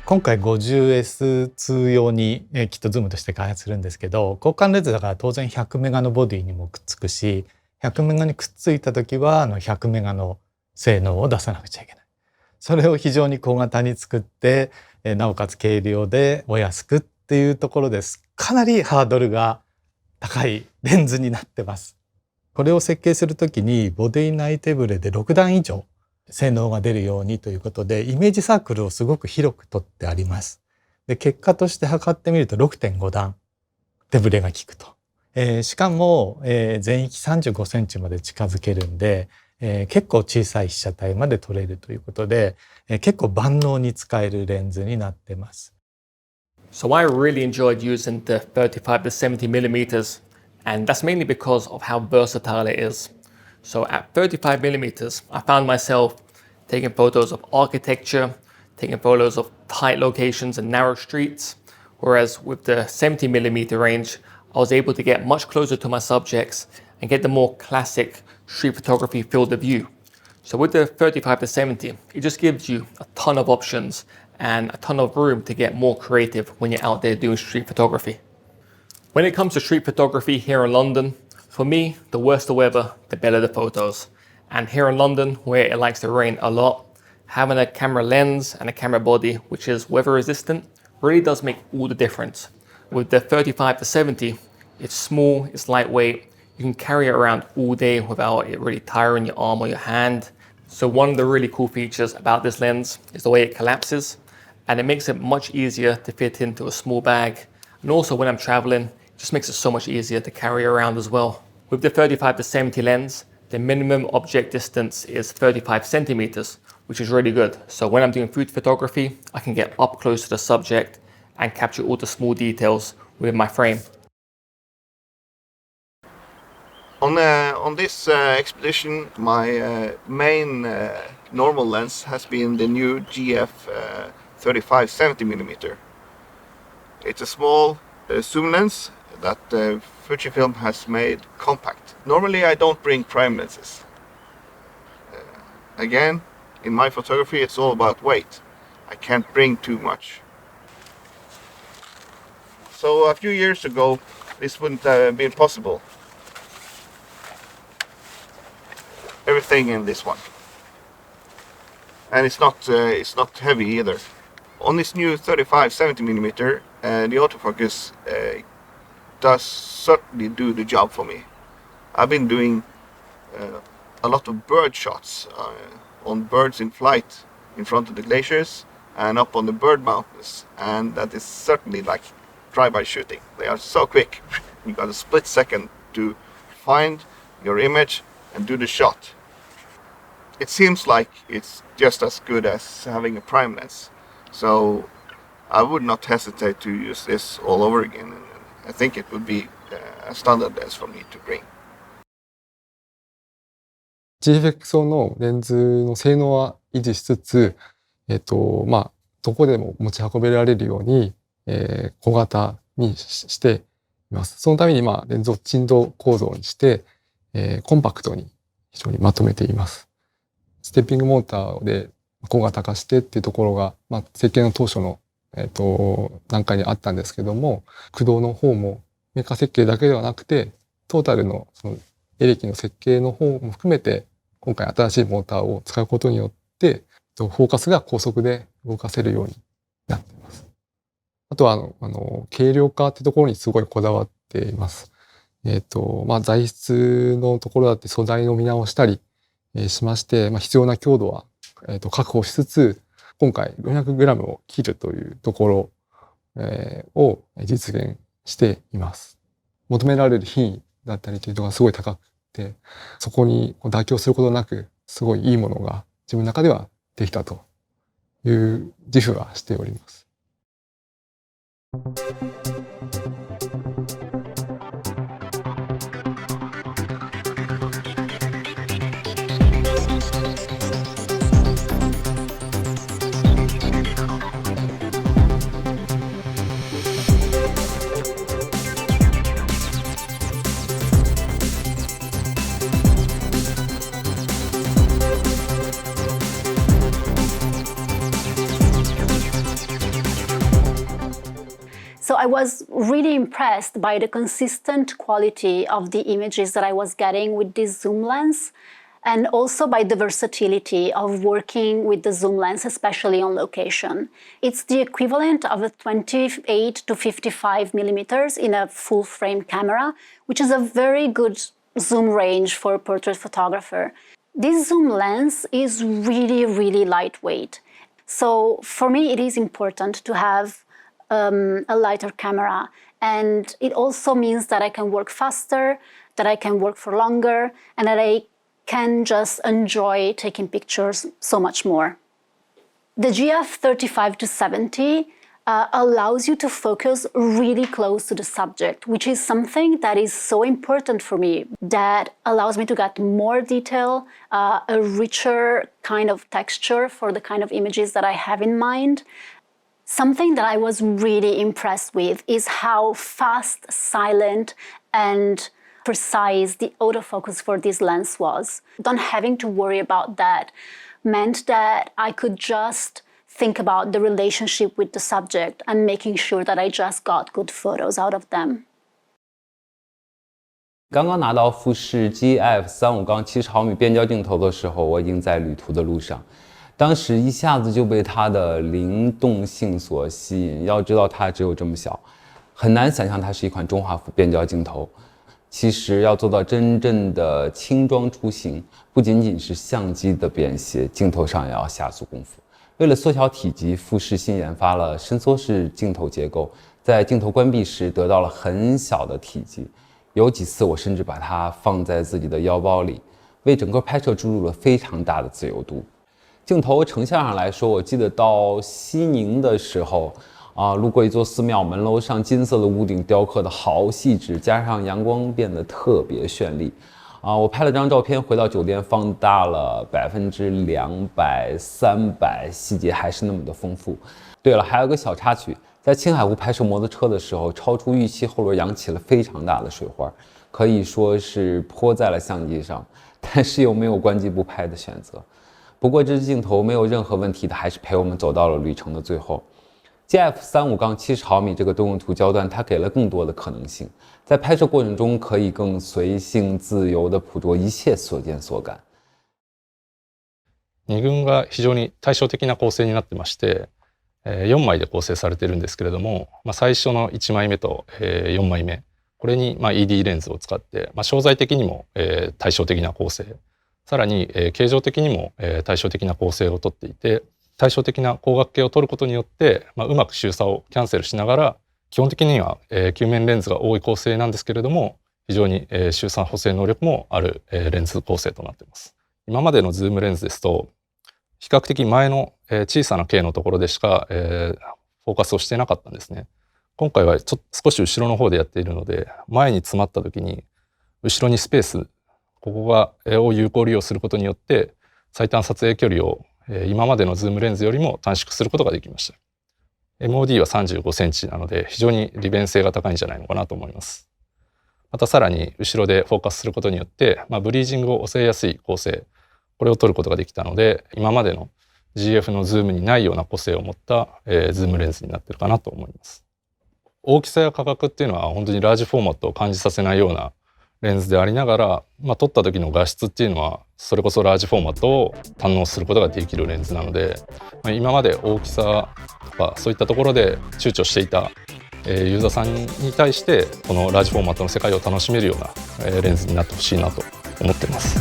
今回 50S2 用にきっとズームとして開発するんですけど、交換レンズだから当然100メガのボディにもくっつくし、100メガにくっついた時は100メガの性能を出さなくちゃいけない。それを非常に小型に作って、なおかつ軽量でお安くっていうところです。かなりハードルが高いレンズになってます。これを設計するときにボディ内手ブレで6段以上性能が出るようにということで、イメージサークルをすごく広く取ってあります。で、結果として測ってみると 6.5 段手ブレが効くと。しかも、全域35センチまで近づけるんで、結構小さい被写体まで撮れるということで、結構万能に使えるレンズになってます。So I really enjoyed using the 35 to 70 millimeters, and that's mainly because of how versatile it is. So at 35 millimeters, I found myself taking photos of architecture, taking photos of tight locations and narrow streets, whereas with the 70 millimeter range, I was able to get much closer to my subjects and get the more classic street photography field of view. So with the 35 to 70, it just gives you a ton of options and a ton of room to get more creative when you're out there doing street photography. When it comes to street photography here in London, for me, the worse the weather, the better the photos. And here in London, where it likes to rain a lot, having a camera lens and a camera body which is weather resistant really does make all the difference. With the 35 to 70, it's small, it's lightweight, you can carry it around all day without it really tiring your arm or your hand. So one of the really cool features about this lens is the way it collapses, and it makes it much easier to fit into a small bag. And also when I'm traveling, it just makes it so much easier to carry around as well. With the 35 to 70 lens, the minimum object distance is 35 centimeters, which is really good. So when I'm doing food photography, I can get up close to the subject and capture all the small details within my frame. On this expedition, my main normal lens has been the new GF35-70mm. It's a small zoom lens that Fujifilm has made compact. Normally I don't bring prime lenses. Again, in my photography it's all about weight. I can't bring too much. So a few years ago this wouldn't have been possible. Everything in this one. And it's not heavy either. On this new 35-70mm, the autofocus does certainly do the job for me. I've been doing a lot of bird shots on birds in flight in front of the glaciers and up on the bird mountains, and that is certainly like drive-by shooting. They are so quick. You got a split second to find your image and do the shot. It seems like it's just as good as having a prime lens. So I would not hesitate to use this all over again. And I think it would be a standard lens for me to bring. GFX のレンズの性能は維持しつつ、どこでも持ち運べられるように、小型にしています。そのために、レンズを振動構造にして、コンパクトに非常にまとめています。ステッピングモーターで小型化してっていうところが、設計の当初の、段階にあったんですけども、駆動の方もメーカー設計だけではなくて、トータルのそのエレキの設計の方も含めて、今回新しいモーターを使うことによって、フォーカスが高速で動かせるようになっています。あとは、軽量化ってところにすごいこだわっています。材質のところだって素材の見直したりしまして、必要な強度は、確保しつつ、今回 400g を切るというところ、を実現しています。求められる品位だったりというのがすごい高くて、そこに妥協することなく、すごいいいものが自分の中ではできたという自負はしております。I was really impressed by the consistent quality of the images that I was getting with this zoom lens, and also by the versatility of working with the zoom lens, especially on location. It's the equivalent of a 28 to 55 millimeters in a full frame camera, which is a very good zoom range for a portrait photographer. This zoom lens is really, really lightweight. So for me, it is important to have a lighter camera. And it also means that I can work faster, that I can work for longer, and that I can just enjoy taking pictures so much more. The GF35-70 allows you to focus really close to the subject, which is something that is so important for me, that allows me to get more detail, a richer kind of texture for the kind of images that I have in mind. Something that I was really impressed with is how fast, silent, and precise the autofocus for this lens was. Not having to worry about that meant that I could just think about the relationship with the subject and making sure that I just got good photos out of them. 刚刚拿到富士 GF35-70mm变焦镜头的时候，我已经在旅途的路上。当时一下子就被它的灵动性所吸引。要知道它只有这么小，很难想象它是一款中画幅变焦镜头。其实要做到真正的轻装出行，不仅仅是相机的便携，镜头上也要下足功夫。为了缩小体积，富士新研发了伸缩式镜头结构，在镜头关闭时得到了很小的体积。有几次我甚至把它放在自己的腰包里，为整个拍摄注入了非常大的自由度。镜头成像上来说，我记得到西宁的时候路过一座寺庙，门楼上金色的屋顶雕刻的好细致，加上阳光变得特别绚丽。我拍了张照片，回到酒店放大了200%、300%，细节还是那么的丰富。对了，还有个小插曲，在青海湖拍摄摩托车的时候，超出预期后轮扬起了非常大的水花，可以说是泼在了相机上，但是又没有关机不拍的选择。不过这支镜头没有任何问题的，还是陪我们走到了旅程的最后。GF35-70mm这个多用途焦段，它给了更多的可能性，在拍摄过程中可以更随性自由地捕捉一切所见所感。2群が非常に対照的な構成になってまして、4枚で構成されているんですけれども、最初の1枚目と4枚目、これにED レンズを使って、商材的にも対照的な構成、さらに形状的にも対照的な構成をとっていて、対照的な光学系を取ることによって、うまく周差をキャンセルしながら、基本的には球面レンズが多い構成なんですけれども、非常に周差補正能力もあるレンズ構成となっています。今までのズームレンズですと、比較的前の小さな径のところでしかフォーカスをしていなかったんですね。今回は少し後ろの方でやっているので、前に詰まった時に後ろにスペース、ここを有効利用することによって最短撮影距離を今までのズームレンズよりも短縮することができました。MOD は35センチなので非常に利便性が高いんじゃないのかなと思います。またさらに後ろでフォーカスすることによって、ブリージングを抑えやすい構成、これを取ることができたので、今までの GF のズームにないような個性を持った、ズームレンズになっているかなと思います。大きさや価格っていうのは本当にラージフォーマットを感じさせないようなレンズでありながら、撮った時の画質っていうのはそれこそラージフォーマットを堪能することができるレンズなので、今まで大きさとかそういったところで躊躇していたユーザーさんに対してこのラージフォーマットの世界を楽しめるようなレンズになってほしいなと思っています。